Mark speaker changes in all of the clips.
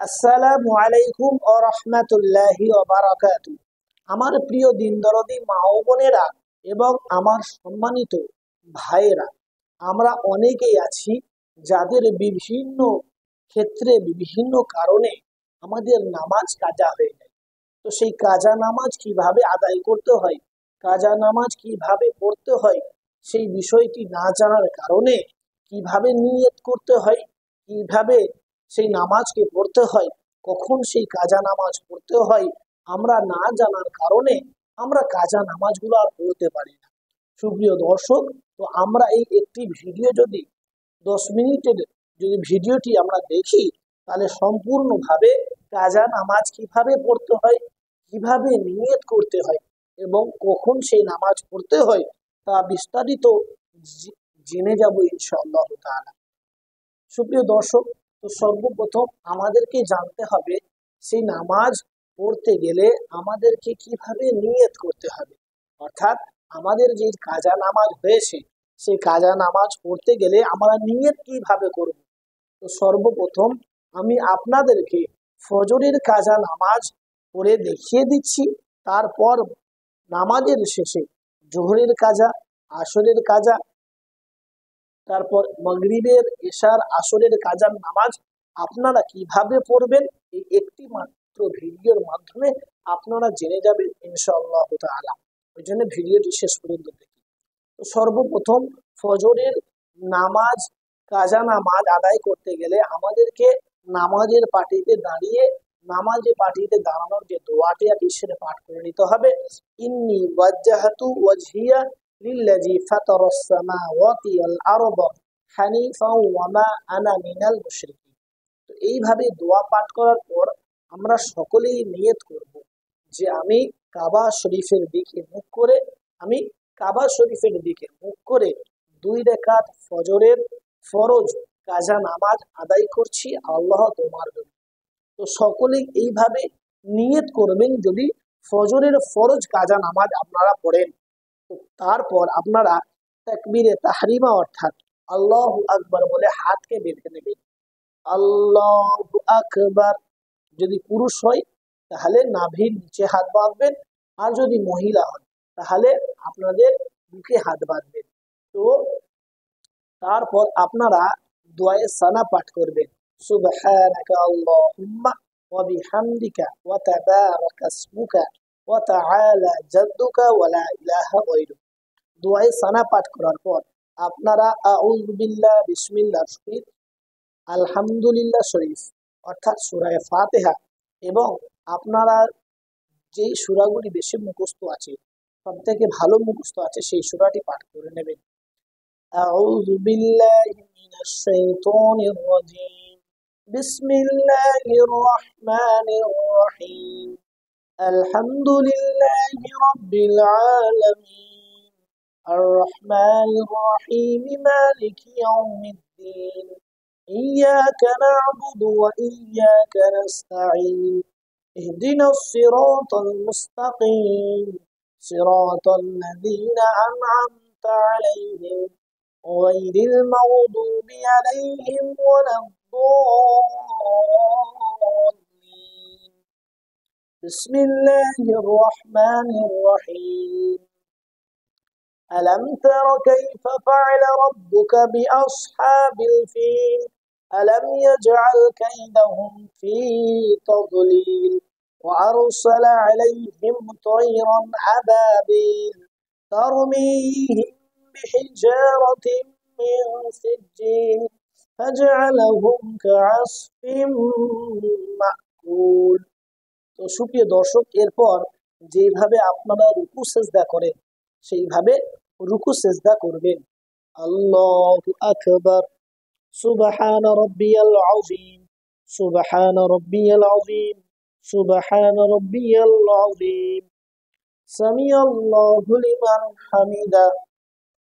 Speaker 1: আসসালামু আলাইকুম ওয়া রাহমাতুল্লাহি ওয়া বারাকাতুহু। আমার প্রিয় দিন দরদি মা ও বোনেরা এবং আমার সম্মানিত ভাইয়েরা, আমরা অনেকেই আছি যাদের বিভিন্ন ক্ষেত্রে বিভিন্ন কারণে আমাদের নামাজ কাজা হয়ে যায়। তো সেই কাজা নামাজ কিভাবে আদায় করতে হয়, কাজা নামাজ কিভাবে পড়তে হয়, সেই বিষয়টি না জানার কারণে কিভাবে নিয়ত করতে হয়, কিভাবে সেই নামাজকে পড়তে হয়, কখন সেই কাজা নামাজ পড়তে হয়, আমরা না জানার কারণে আমরা কাজা নামাজগুলো আর পড়তে পারি না। সুপ্রিয় দর্শক, তো আমরা এই একটি ভিডিও যদি 10 মিনিটের যদি ভিডিওটি আমরা দেখি, তাহলে সম্পূর্ণভাবে কাজা নামাজ কিভাবে পড়তে হয়, কিভাবে নিয়ত করতে হয় এবং কখন সেই নামাজ পড়তে হয় তা বিস্তারিত জেনে যাব ইনশাআল্লাহ তাআলা। সুপ্রিয় দর্শক, তো সর্বপ্রথম আমাদেরকে জানতে হবে সেই নামাজ পড়তে গেলে আমাদেরকে কিভাবে নিয়ত করতে হবে, অর্থাৎ আমাদের যে কাজা নামাজ হয়েছে সেই কাজা নামাজ পড়তে গেলে আমরা নিয়ত কিভাবে করব। তো সর্বপ্রথম আমি আপনাদেরকে ফজরের কাজা নামাজ পড়ে দেখিয়ে দিচ্ছি, তারপর নামাজের শেষে জোহরের কাজা, আসরের কাজা, তারপর মাগরিবের, এশার, আসরের কাজার নামাজ আপনারা কিভাবে পড়বেন এই একটি মাত্র ভিডিওর মাধ্যমে আপনারা জেনে যাবেন ইনশাআল্লাহ তাআলা। ওই জন্য ভিডিওটি শেষ পর্যন্ত দেখি। তো সর্বপ্রথম ফজরের নামাজ, কাজা নামাজ আদায় করতে গেলে আমাদেরকে নামাজের পাটিতে দাঁড়িয়ে নামাজের পাটিতে দাঁড়ানোর যে দোয়াটি আছে সেটা পাঠ করে নিতে হবে। ইন্নী ওয়াজ্জাহাতু ওয়াজহিয়া লিল্লাযী ফাতারাস সামাওয়াতি ওয়াল আরদা হানিফা ওয়া মা আনা মিনাল মুশরিকিন। তো এইভাবে দোয়া পাঠ করার পর আমরা সকলেই নিয়ত করব যে আমি কাবা শরীফের দিকে মুখ করে আমি কাবা শরীফের দিকে মুখ করে 2 রাকাত ফজরের ফরজ কাজা নামাজ আদায় করছি আল্লাহ তোমার জন্য। তো সকলেই এইভাবে নিয়ত করবেন যদি ফজরের ফরজ কাজা নামাজ আপনারা পড়েন। তো তারপর আপনারা তাকবীরে তাহরিমা অর্থাৎ আল্লাহু আকবার বলে হাতকে বেঁধে নেবেন। আল্লাহু আকবার। যদি পুরুষ হয় তাহলে নাভির নিচে হাত বাঁধবেন, আর যদি মহিলা হয় তাহলে আপনাদের বুকে হাত বাঁধবেন। তো তারপর আপনারা দোয়ায়ে সানা পাঠ করবেন। সুবহানাকা আল্লাহুম্মা ওয়া বিহামদিকা ওয়া তাবারাকা ইসমুকা ওয়া তাআলা জাদ্দুকা ওয়া লা ইলাহা গায়রুক। দোয়ায়ে সানা পাঠ করার পর আপনারা আউযু বিল্লাহ, বিসমিল্লাহ শরীফ, আলহামদুলিল্লাহ শরীফ অর্থাৎ সূরা ফাতিহা এবং আপনারা যেই সূরাগুলি বেশি মুখস্থ আছে, সব থেকে ভালো মুখস্থ আছে সেই সূরাটি পাঠ করে নেবেন। أعوذ بالله من الشيطان الرجيم. بسم الله الرحمن الرحيم. الحمد لله رب العالمين الرحمن الرحيم مالك يوم الدين إياك نعبد وإياك نستعين اهدنا الصراط المستقيم صراط الذين أنعمت عليهم غير المغضوب عليهم ولا الضالين. بسم الله الرحمن الرحيم. ألم تر كيف فعل ربك بأصحاب الفيل ألم يجعل كيدهم في تضليل وأرسل عليهم طيرا أبابيل ترميهم بحجارة من سجيل فجعلهم كعصف مأكول। তো সুপ্রিয় দর্শক, এরপর যেভাবে আপনারা রুকু সেজদা করেন সেইভাবে রুকু সেজদা করবেন। আল্লাহু আকবার। সুবহান রাব্বিয়াল আযীম, সুবহান রাব্বিয়াল আযীম, সুবহান রাব্বিয়াল আযীম, সামিআল্লাহু লিমান হামিদা,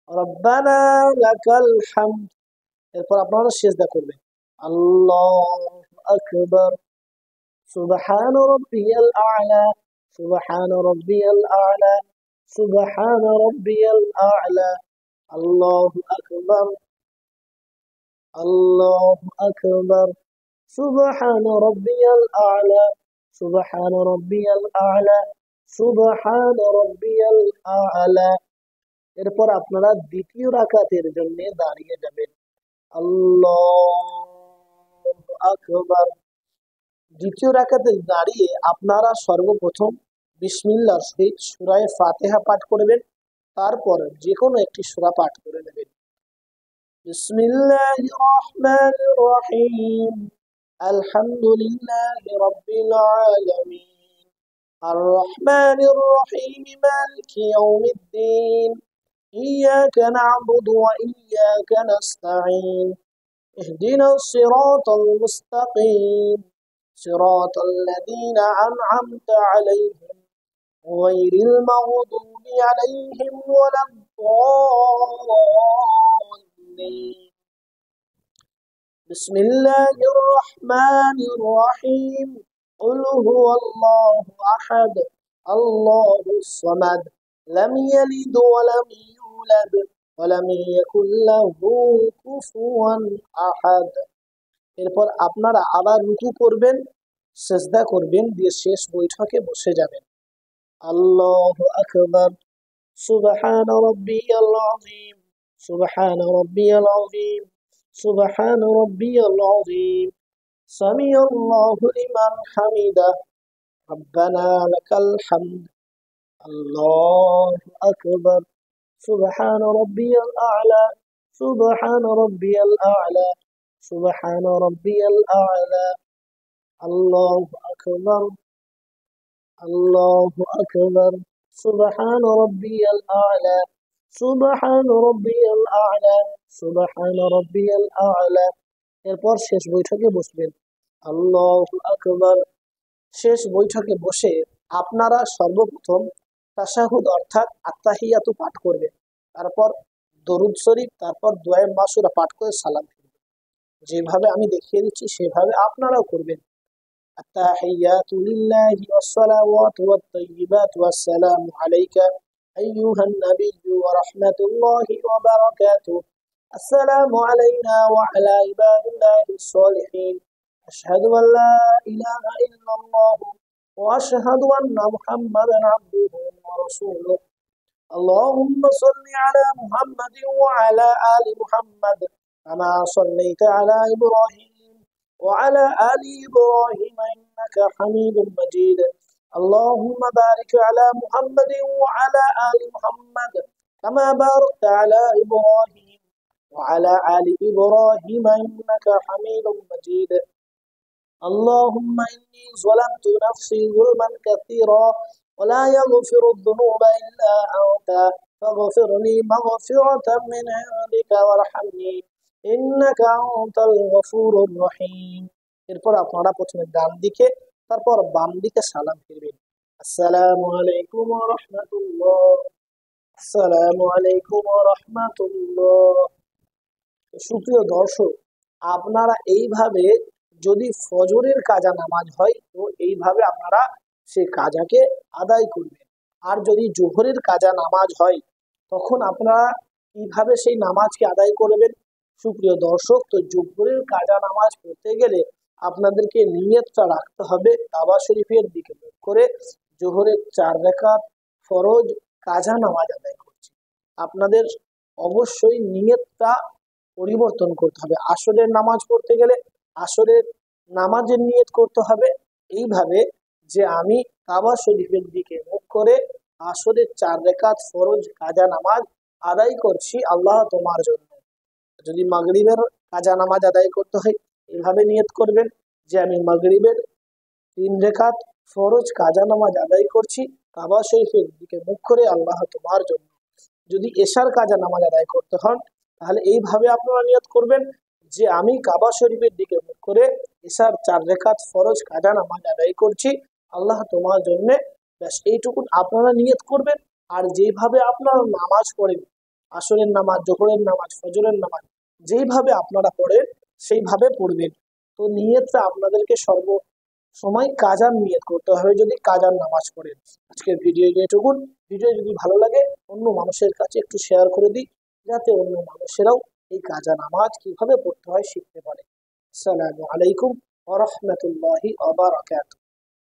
Speaker 1: রব্বানা লাকাল হামদ। এরপর আপনারা সিজদা করবেন। আল্লাহু আকবার। সুবহান রাব্বিয়াল আ'লা, সুবহান রাব্বিয়াল আ'লা, সুবহান রাব্বিয়াল আ'লা। আল্লাহু আকবার, আল্লাহু আকবার, سبحان ربي الأعلى سبحان ربي الأعلى سبحان ربي الأعلى। এরপর আপনারা দ্বিতীয় রাকাতের জন্য দাঁড়িয়ে যাবেন। আল্লাহু আকবার। দ্বিতীয় রাকাতে দাঁড়িয়ে আপনারা সর্বপ্রথম বিসমিল্লাহর সহিত সূরা ফাতিহা পাঠ করবেন, তারপর যে কোনো একটি সূরা পাঠ করে নেবেন। বিসমিল্লাহির রহমানির রহিম আলহামদুলিল্লাহি রাব্বিল আলামিন আর রহমানির রহিম মালিকি ইয়াউমিদ্দিন ইয়্যাকা না'বুদু ওয়া ইয়্যাকা নাস্তাঈন ইহদিনাস সিরাতাল মুস্তাকিম صراط الذين أنعمت عليهم غير المغضوب عليهم ولا الضالين بسم الله الرحمن الرحيم قل هو الله أحد الله الصمد لم يلد ولم يولد ولم يكن له كفوا أحد। এরপর আপনারা আবার রুকু করবেন, সিজদা করবেন, দিয়ে শেষ বৈঠকে বসে যাবেন। আল্লাহু আকবার। সুবহান রাব্বিয়াল আযীম সুবহান রাব্বিয়াল আযীম সুবহান রাব্বিয়াল আযীম সামিআল্লাহু লিমান হামিদা রব্বানা লাকাল হামদ। আল্লাহু আকবার। সুবহান রাব্বিয়াল আ'লা সুবহান রাব্বিয়াল আ'লা سبحان ربي الأعلى الله أكبر الله أكبر سبحان ربي الأعلى سبحان ربي الأعلى سبحان ربي الأعلى। এরপর শেষ বৈঠকে বসবেন। আল্লাহু আকবার। শেষ বৈঠকে বসে আপনারা সর্বপ্রথম তাশাহুদ অর্থাৎ আত্তাহিয়াতু পাঠ করবেন, তারপর দরুদ শরীফ, তারপর দোয়া মাসুরা পাঠ করে সালাম ফিরবেন। যেভাবে আমি দেখিয়ে দিচ্ছি সেভাবে আপনারাও করবেন। التحيات لله والصلوات والطيبات والسلام عليك أيها النبي ورحمة الله وبركاته السلام علينا وعلى عباد الله الصالحين أشهد أن لا إله إلا الله وأشهد أن محمدا عبده ورسوله اللهم صل على محمد وعلى آل محمد كما صليت على إبراهيم وعلى آل إبراهيم إنك حميد مجيد اللهم بارك على محمد وعلى آل محمد كما باركت على إبراهيم وعلى آل إبراهيم إنك حميد مجيد اللهم إني ظلمت نفسي ظلما كثيرا ولا يغفر الذنوب إلا أنت فاغفر لي مغفرة من عندك وارحمني إنك أنت الغفور الرحيم। এরপর আপনারা প্রথমে ডান দিকে তারপর বাম দিকে সালাম ফিরবেন। আসসালামু আলাইকুম ওয়া রাহমাতুল্লাহ আসসালামু আলাইকুম ওয়া রাহমাতুল্লাহ। সুপ্রিয় দর্শক, আপনারা এইভাবে যদি ফজরের কাজা নামাজ হয় তো এইভাবে আপনারা সেই কাজাকে আদায় করবেন, আর যদি জোহরের কাজা নামাজ হয় তখন আপনারা কিভাবে সেই নামাজকে আদায় করবেন। সুপ্রিয় দর্শক, তো জোহরের কাজা নামাজ পড়তে গেলে আপনাদেরকে নিয়তটা রাখতে হবে কাবা শরীফের দিকে মুখ করে জোহরের 4 রাকাত ফরজ কাজা নামাজ আদায় করছি। আপনাদের অবশ্যই নিয়তটা পরিবর্তন করতে হবে। আসরের নামাজ পড়তে গেলে আসরের নামাজের নিয়ত করতে হবে এইভাবে যে আমি কাবা শরীফের দিকে মুখ করে আসরের 4 রাকাত ফরজ কাজা নামাজ আদায় করছি আল্লাহ তোমার জন্য। যদি মাগরিবের কাজা নামাজ আদায় করতে হয় এইভাবে নিয়ত করবেন যে আমি মাগরিবের 3 রাকাত ফরজ কাজা নামাজ আদায় করছি কাবা শরীফের দিকে মুখ করে আল্লাহ তোমার জন্য। যদি এশার কাজা নামাজ আদায় করতে হন তাহলে এইভাবে আপনারা নিয়ত করবেন যে আমি কাবা শরীফের দিকে মুখ করে এশার 4 রাকাত ফরজ কাজা নামাজ আদায় করছি আল্লাহ তোমার জন্য। ব্যাস এইটুকুন আপনারা নিয়ত করবেন। আর যেভাবে আপনারা নামাজ পড়েন, আসরের নামাজ, জোহরের নামাজ, ফজরের নামাজ, যেইভাবে আপনারা পড়েন সেইভাবে পড়বেন। তো নিয়তটা আপনাদেরকে সর্ব সময় কাজার নিয়ত করতে হবে যদি কাজার নামাজ পড়েন। আজকের ভিডিও এটুকুন। ভিডিও যদি ভালো লাগে অন্য মানুষের কাছে একটু শেয়ার করে দিই যাতে অন্য মানুষেরাও এই কাজা নামাজ কিভাবে পড়তে হয় শিখতে পারে। আসসালামু আলাইকুম ওয়া রাহমাতুল্লাহি ওয়া বারাকাতুহু।